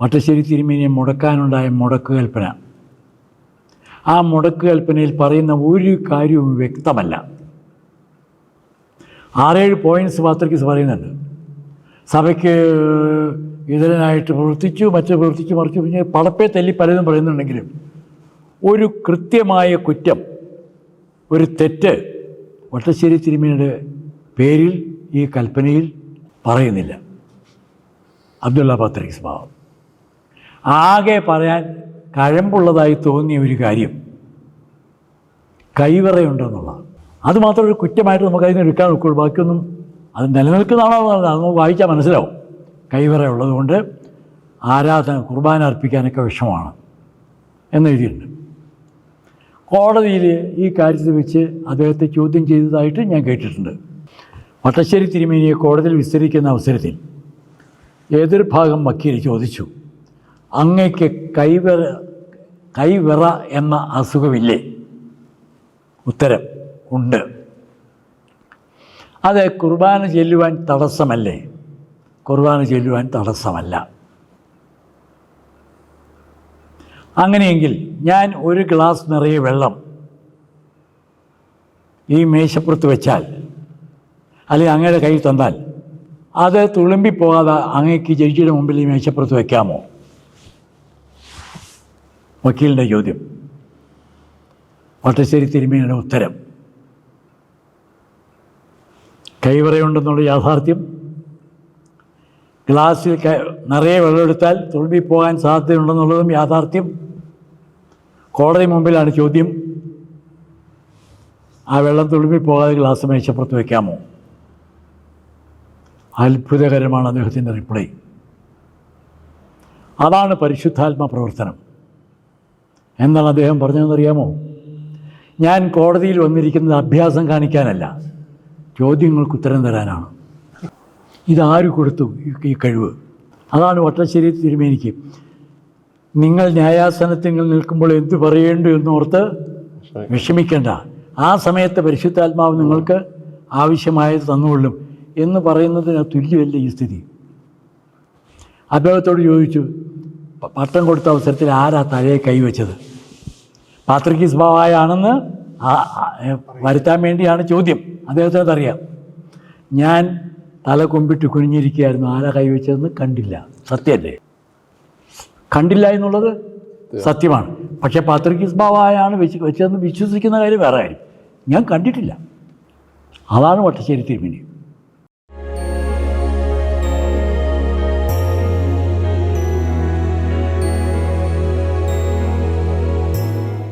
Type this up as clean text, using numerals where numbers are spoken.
വട്ടശ്ശേരി തിരുമേനിയെ മുടക്കാനുണ്ടായ മുടക്ക് കൽപ്പന, ആ മുടക്ക് കൽപ്പനയിൽ പറയുന്ന ഒരു കാര്യവും വ്യക്തമല്ല. 6-7 പോയിൻറ്റ്സ് പാത്രികീസ് പറയുന്നുണ്ട്. സഭയ്ക്ക് എതിരനായിട്ട് പ്രവർത്തിച്ചു, മറ്റു പ്രവർത്തിച്ചു, മറിച്ചു, പിന്നെ പടപ്പേ തല്ലി പലതും പറയുന്നുണ്ടെങ്കിലും ഒരു കൃത്യമായ കുറ്റം, ഒരു തെറ്റ് വട്ടശ്ശേരി തിരുമേനിയുടെ പേരിൽ ഈ കൽപ്പനയിൽ പറയുന്നില്ല. അബ്ദുള്ള പാത്രികീസ് ഭാവം ആകെ പറയാൻ കഴമ്പുള്ളതായി തോന്നിയ ഒരു കാര്യം കൈവറയുണ്ടെന്നുള്ളതാണ്. അതുമാത്രം ഒരു കുറ്റമായിട്ട് നമുക്കതിന് എടുക്കാൻ ഒക്കുള്ളൂ. ബാക്കിയൊന്നും അത് നിലനിൽക്കുന്നതാണോ അത് നമുക്ക് വായിച്ചാൽ മനസ്സിലാവും. കൈവറ ഉള്ളതുകൊണ്ട് ആരാധന കുർബാന അർപ്പിക്കാനൊക്കെ വിഷമമാണ് എന്നെഴുതിയിട്ടുണ്ട്. കോടതിയിൽ ഈ കാര്യത്തിൽ വെച്ച് അദ്ദേഹത്തെ ചോദ്യം ചെയ്തതായിട്ട് ഞാൻ കേട്ടിട്ടുണ്ട്. വട്ടശ്ശേരി തിരുമേനിയെ കോടതിയിൽ വിസ്തരിക്കുന്ന അവസരത്തിൽ എതിർഭാഗം വക്കീൽ ചോദിച്ചു, അങ്ങയ്ക്ക് കൈവിറ എന്ന അസുഖമില്ലേ? ഉത്തരം, ഉണ്ട്. അത് കുർബാന ചെല്ലുവാൻ തടസ്സമല്ലേ? കുർബാന ചെല്ലുവാൻ തടസ്സമല്ല. അങ്ങനെയെങ്കിൽ ഞാൻ ഒരു ഗ്ലാസ് നിറയെ വെള്ളം ഈ മേശപ്പുറത്ത് വെച്ചാൽ, അല്ലെങ്കിൽ അങ്ങയുടെ കയ്യിൽ തന്നാൽ, അത് തുളുമ്പിപ്പോകാതെ അങ്ങേക്ക് ജഡ്ജിയുടെ മുമ്പിൽ ഈ മേശപ്പുറത്ത് വയ്ക്കാമോ? വക്കീലിൻ്റെ ചോദ്യം. വട്ടശ്ശേരി തിരുമേനിയുടെ ഉത്തരം, കൈവറയുണ്ടെന്നുള്ള യാഥാർത്ഥ്യം, ഗ്ലാസ്സിൽ നിറയെ വെള്ളമെടുത്താൽ തുളുമ്പിപ്പോകാൻ സാധ്യതയുണ്ടെന്നുള്ളതും യാഥാർത്ഥ്യം. കോടതി മുമ്പിലാണ് ചോദ്യം, ആ വെള്ളം തുളുമ്പിപ്പോകാതെ ഗ്ലാസ് മേശപ്പുറത്ത് വയ്ക്കാമോ? അത്ഭുതകരമാണ് അദ്ദേഹത്തിൻ്റെ റിപ്ലൈ. അതാണ് പരിശുദ്ധാത്മ പ്രവർത്തനം. എന്താണ് അദ്ദേഹം പറഞ്ഞതെന്നറിയാമോ? ഞാൻ കോടതിയിൽ വന്നിരിക്കുന്നത് അഭ്യാസം കാണിക്കാനല്ല, ചോദ്യങ്ങൾക്ക് ഉത്തരം തരാനാണ്. ഇതാര് കൊടുത്തു ഈ കഴിവ്? അതാണ് വട്ടശ്ശേരി തിരുമേനിക്ക് നിങ്ങൾ ന്യായാസനത്തിൽ നിൽക്കുമ്പോൾ എന്തു പറയേണ്ടു എന്നോർത്ത് വിഷമിക്കേണ്ട, ആ സമയത്ത് പരിശുദ്ധാത്മാവ് നിങ്ങൾക്ക് ആവശ്യമായത് തന്നുകൊള്ളും എന്ന് പറയുന്നതിന് തുല്യമല്ല ഈ സ്ഥിതി. അദ്ദേഹത്തോട് ചോദിച്ചു, പട്ടം കൊടുത്ത അവസരത്തിൽ ആരാ തലയെ കൈവച്ചത്? പാത്രികീസ് ബാവായാണെന്ന് വരുത്താൻ വേണ്ടിയാണ് ചോദ്യം. അദ്ദേഹത്തിന് അറിയാം, ഞാൻ തല കൊമ്പിട്ട് കുനിഞ്ഞിരിക്കുകയായിരുന്നു, ആരാ കൈവച്ചതെന്ന് കണ്ടില്ല. സത്യമല്ലേ? കണ്ടില്ല എന്നുള്ളത് സത്യമാണ്. പക്ഷേ പാത്രികീസ് ബാവായാണ് വെച്ചതെന്ന് വിശ്വസിക്കുന്ന കാര്യം വേറെ കാര്യം. ഞാൻ കണ്ടിട്ടില്ല. അതാണ് വട്ടശ്ശേരി തിരുമേനി.